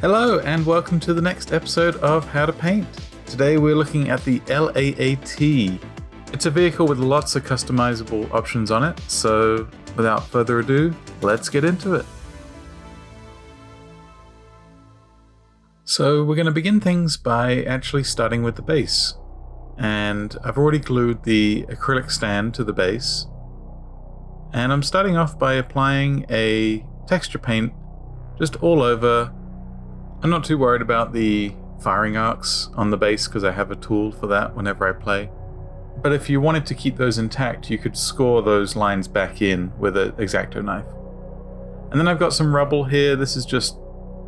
Hello and welcome to the next episode of How to Paint. Today we're looking at the LAAT. It's a vehicle with lots of customizable options on it, so without further ado, let's get into it. So we're going to begin things by actually starting with the base. And I've already glued the acrylic stand to the base. And I'm starting off by applying a texture paint just all over. I'm not too worried about the firing arcs on the base because I have a tool for that whenever I play. But if you wanted to keep those intact, you could score those lines back in with an X-Acto knife. And then I've got some rubble here. This is just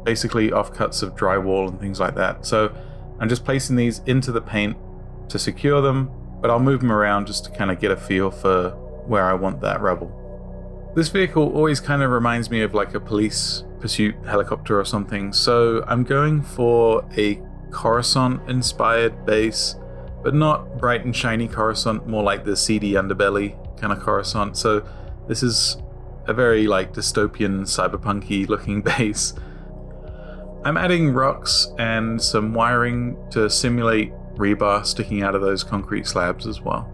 basically offcuts of drywall and things like that. So I'm just placing these into the paint to secure them, but I'll move them around just to kind of get a feel for where I want that rubble. This vehicle always kind of reminds me of like a police pursuit helicopter or something, so I'm going for a Coruscant inspired base, but not bright and shiny Coruscant, more like the seedy underbelly kind of Coruscant. So this is a very like dystopian cyberpunky looking base. I'm adding rocks and some wiring to simulate rebar sticking out of those concrete slabs as well.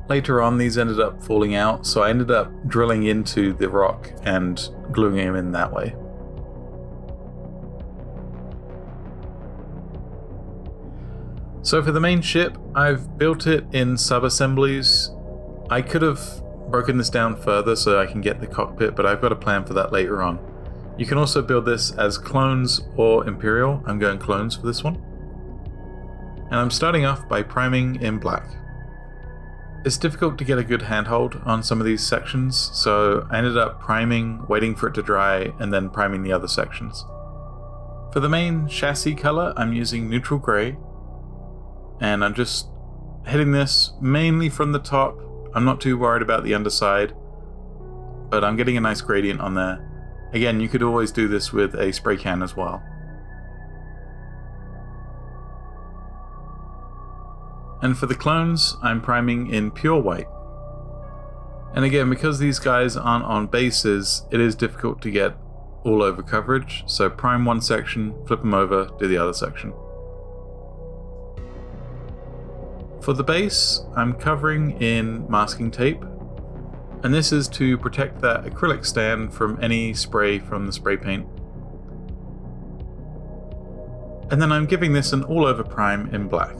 Later on, these ended up falling out, so I ended up drilling into the rock and gluing them in that way. So for the main ship, I've built it in sub-assemblies. I could have broken this down further so I can get the cockpit, but I've got a plan for that later on. You can also build this as clones or Imperial. I'm going clones for this one. And I'm starting off by priming in black. It's difficult to get a good handhold on some of these sections, so I ended up priming, waiting for it to dry, and then priming the other sections. For the main chassis color, I'm using neutral grey, and I'm just hitting this mainly from the top. I'm not too worried about the underside, but I'm getting a nice gradient on there. Again, you could always do this with a spray can as well. And for the clones, I'm priming in pure white. And again, because these guys aren't on bases, it is difficult to get all over coverage. So prime one section, flip them over, do the other section. For the base, I'm covering in masking tape. And this is to protect that acrylic stand from any spray from the spray paint. And then I'm giving this an all over prime in black.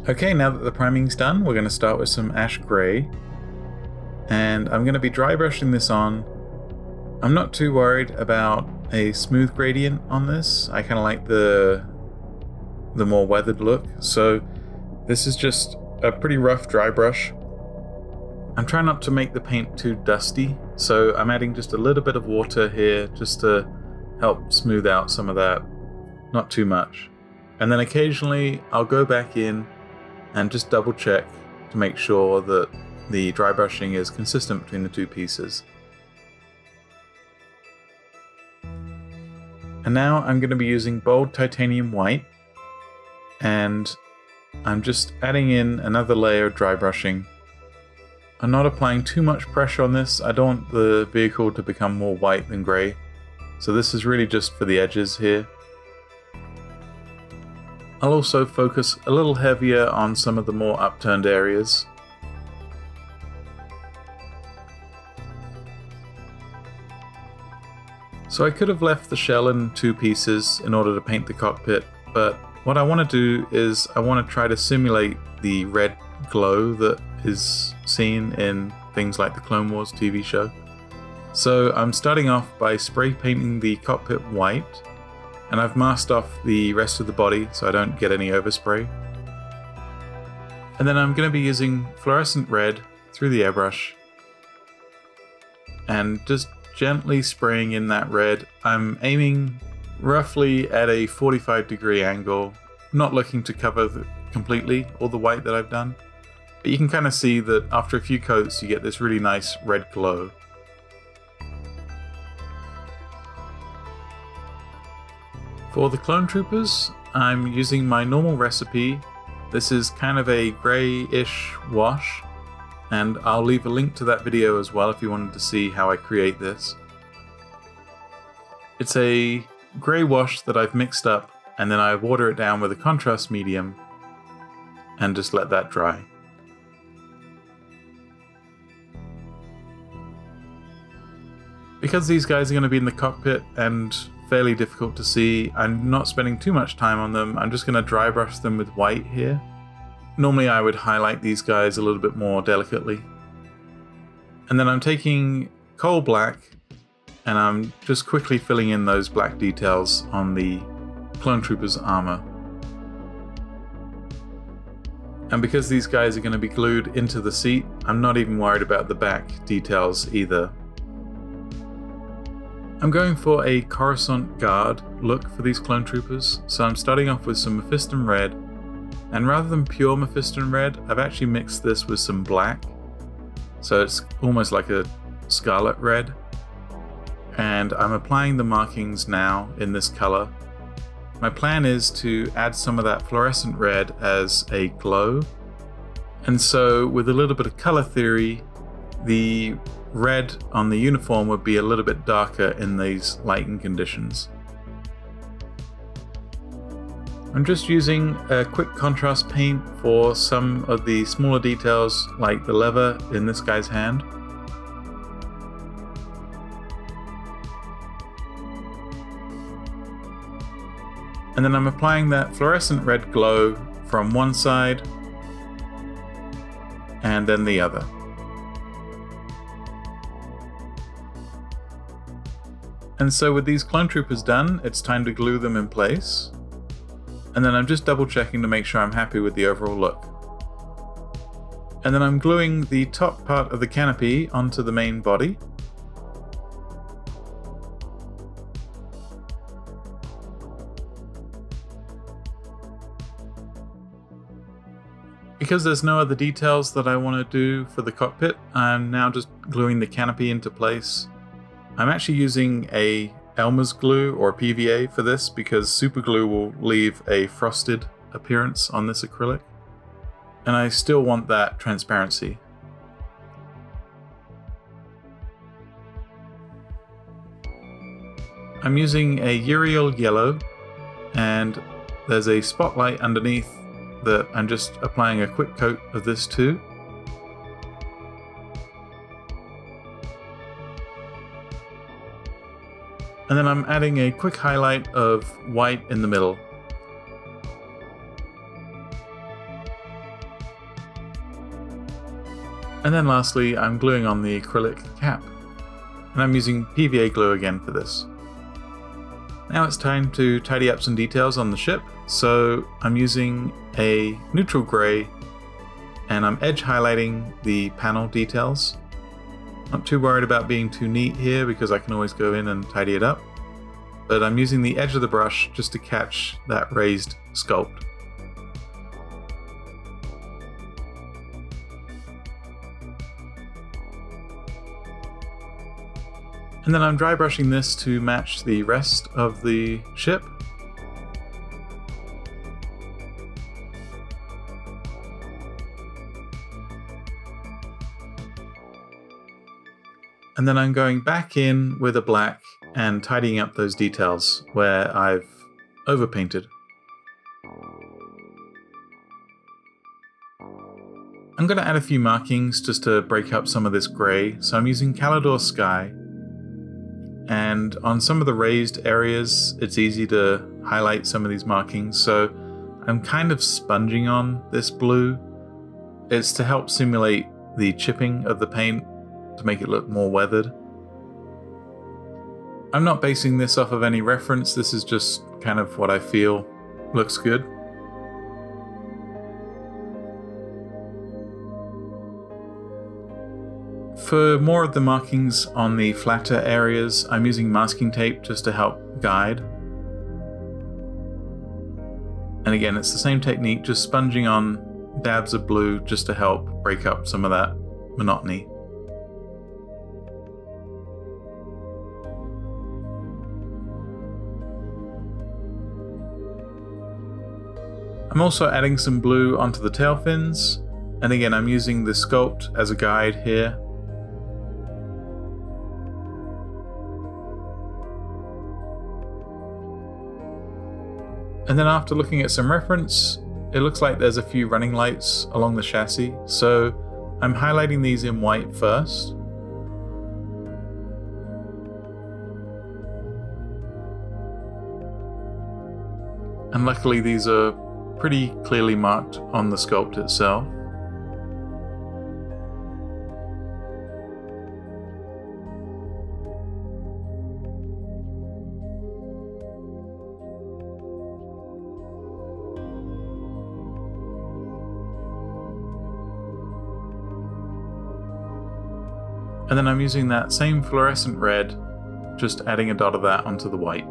Okay, now that the priming's done, we're going to start with some ash grey. And I'm going to be dry brushing this on. I'm not too worried about a smooth gradient on this. I kind of like the more weathered look. So this is just a pretty rough dry brush. I'm trying not to make the paint too dusty, so I'm adding just a little bit of water here just to help smooth out some of that. Not too much. And then occasionally I'll go back in and just double check to make sure that the dry brushing is consistent between the two pieces. And now I'm going to be using bold titanium white, and I'm just adding in another layer of dry brushing. I'm not applying too much pressure on this. I don't want the vehicle to become more white than grey, so this is really just for the edges here. I'll also focus a little heavier on some of the more upturned areas. So I could have left the shell in two pieces in order to paint the cockpit, but what I want to do is I want to try to simulate the red glow that is seen in things like the Clone Wars TV show. So I'm starting off by spray painting the cockpit white. And I've masked off the rest of the body so I don't get any overspray. And then I'm going to be using fluorescent red through the airbrush and just gently spraying in that red. I'm aiming roughly at a 45-degree angle, not looking to cover completely all the white that I've done. But you can kind of see that after a few coats you get this really nice red glow. For the clone troopers, I'm using my normal recipe. This is kind of a greyish wash, and I'll leave a link to that video as well if you wanted to see how I create this. It's a grey wash that I've mixed up, and then I water it down with a contrast medium and just let that dry. Because these guys are going to be in the cockpit and fairly difficult to see, I'm not spending too much time on them. I'm just going to dry brush them with white here. Normally I would highlight these guys a little bit more delicately. And then I'm taking coal black and I'm just quickly filling in those black details on the clone trooper's armor. And because these guys are going to be glued into the seat, I'm not even worried about the back details either. I'm going for a Coruscant Guard look for these clone troopers, so I'm starting off with some Mephiston Red, and rather than pure Mephiston Red, I've actually mixed this with some black, so it's almost like a scarlet red, and I'm applying the markings now in this color. My plan is to add some of that fluorescent red as a glow, and so with a little bit of color theory, the red on the uniform would be a little bit darker in these lighting conditions. I'm just using a quick contrast paint for some of the smaller details like the lever in this guy's hand. And then I'm applying that fluorescent red glow from one side and then the other. And so with these clone troopers done, it's time to glue them in place. And then I'm just double checking to make sure I'm happy with the overall look. And then I'm gluing the top part of the canopy onto the main body. Because there's no other details that I want to do for the cockpit, I'm now just gluing the canopy into place. I'm actually using a Elmer's glue or PVA for this because super glue will leave a frosted appearance on this acrylic, and I still want that transparency. I'm using a Yriel yellow, and there's a spotlight underneath that I'm just applying a quick coat of this too. And then I'm adding a quick highlight of white in the middle. And then lastly, I'm gluing on the acrylic cap. And I'm using PVA glue again for this. Now it's time to tidy up some details on the ship. So I'm using a neutral grey and I'm edge highlighting the panel details. Not too worried about being too neat here because I can always go in and tidy it up, but I'm using the edge of the brush just to catch that raised sculpt. And then I'm dry brushing this to match the rest of the ship. And then I'm going back in with a black and tidying up those details where I've overpainted. I'm going to add a few markings just to break up some of this grey, so I'm using Caledor Sky. And on some of the raised areas, it's easy to highlight some of these markings, so I'm kind of sponging on this blue. It's to help simulate the chipping of the paint to make it look more weathered. I'm not basing this off of any reference, this is just kind of what I feel looks good. For more of the markings on the flatter areas, I'm using masking tape just to help guide. And again, it's the same technique, just sponging on dabs of blue just to help break up some of that monotony. I'm also adding some blue onto the tail fins, And again, I'm using the sculpt as a guide here. And then after looking at some reference, it looks like there's a few running lights along the chassis, so I'm highlighting these in white first. And luckily these are pretty clearly marked on the sculpt itself. And then I'm using that same fluorescent red, just adding a dot of that onto the white.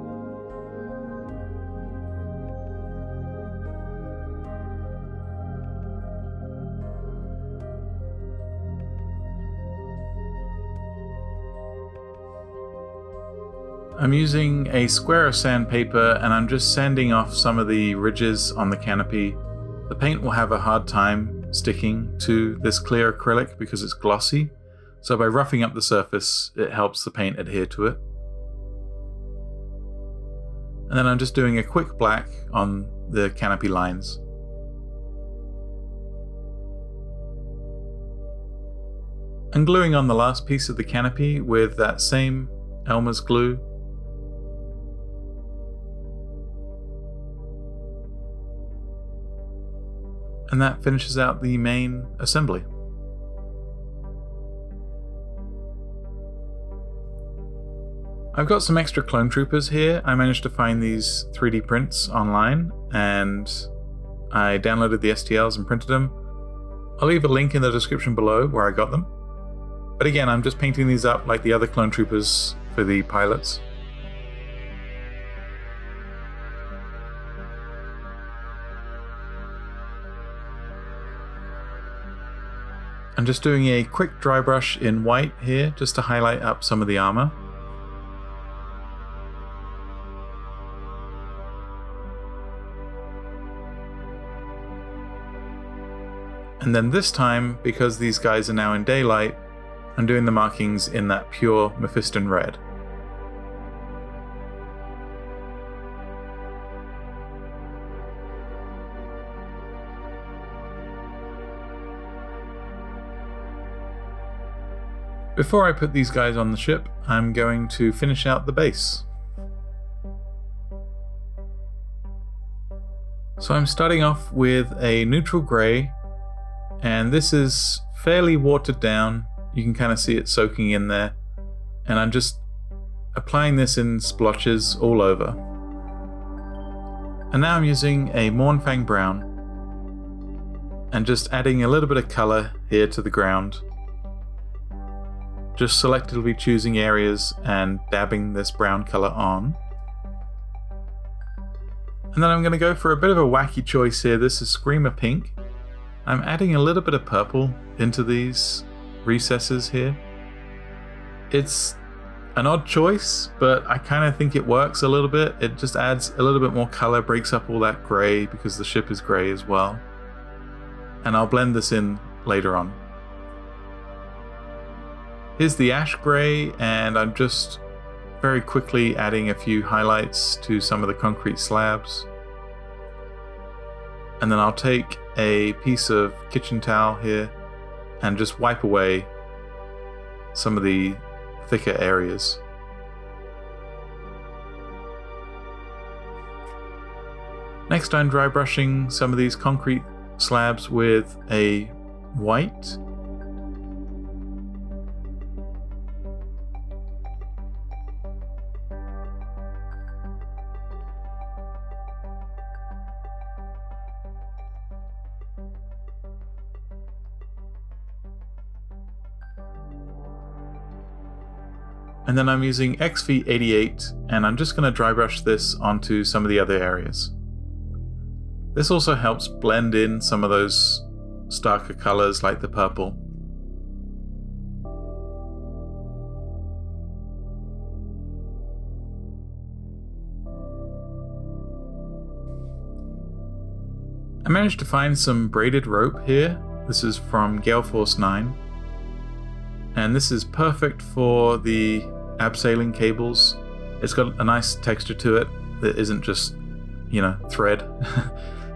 I'm using a square of sandpaper and I'm just sanding off some of the ridges on the canopy. The paint will have a hard time sticking to this clear acrylic because it's glossy. So by roughing up the surface, it helps the paint adhere to it. And then I'm just doing a quick black on the canopy lines. I'm gluing on the last piece of the canopy with that same Elmer's glue. And that finishes out the main assembly. I've got some extra clone troopers here. I managed to find these 3D prints online and I downloaded the STLs and printed them. I'll leave a link in the description below where I got them. But again, I'm just painting these up like the other clone troopers for the pilots. I'm just doing a quick dry brush in white here just to highlight up some of the armor. And then this time, because these guys are now in daylight, I'm doing the markings in that pure Mephiston red. Before I put these guys on the ship, I'm going to finish out the base. So I'm starting off with a neutral grey, and this is fairly watered down. You can kind of see it soaking in there. And I'm just applying this in splotches all over. And now I'm using a Mournfang brown and just adding a little bit of colour here to the ground. Just selectively choosing areas and dabbing this brown colour on. And then I'm going to go for a bit of a wacky choice here. This is Screamer Pink. I'm adding a little bit of purple into these recesses here. It's an odd choice, but I kind of think it works a little bit. It just adds a little bit more color, breaks up all that gray because the ship is gray as well. And I'll blend this in later on. Here's the ash gray, and I'm just very quickly adding a few highlights to some of the concrete slabs. And then I'll take a piece of kitchen towel here and just wipe away some of the thicker areas. Next, I'm dry brushing some of these concrete slabs with a white. And then I'm using XV88 and I'm just going to dry brush this onto some of the other areas. This also helps blend in some of those starker colors like the purple. I managed to find some braided rope here This is from Gale Force 9. And this is perfect for the abseiling cables. It's got a nice texture to it that isn't just, you know, thread.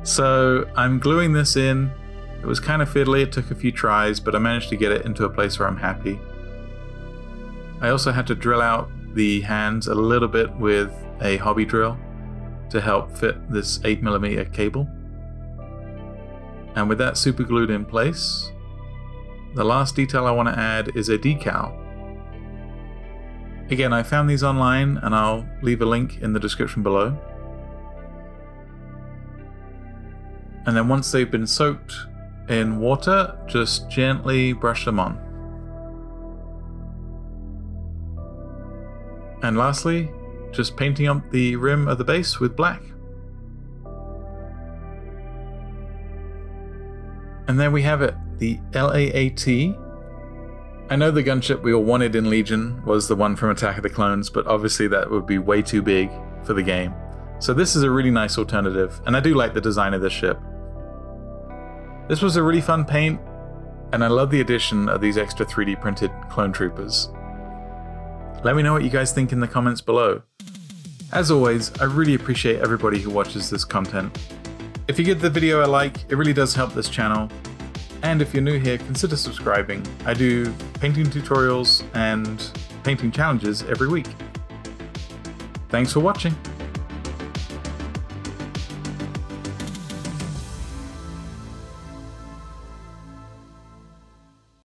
So I'm gluing this in. It was kind of fiddly, it took a few tries, but I managed to get it into a place where I'm happy. I also had to drill out the hands a little bit with a hobby drill to help fit this 8mm cable. And with that super glued in place, the last detail I want to add is a decal. Again, I found these online and I'll leave a link in the description below. And then once they've been soaked in water, just gently brush them on. And lastly, just painting up the rim of the base with black. And there we have it, the LAAT. I know the gunship we all wanted in Legion was the one from Attack of the Clones, but obviously that would be way too big for the game. So this is a really nice alternative, and I do like the design of this ship. This was a really fun paint, and I love the addition of these extra 3D printed clone troopers. Let me know what you guys think in the comments below. As always, I really appreciate everybody who watches this content. If you give the video a like, it really does help this channel. And if you're new here, consider subscribing. I do painting tutorials and painting challenges every week. Thanks for watching.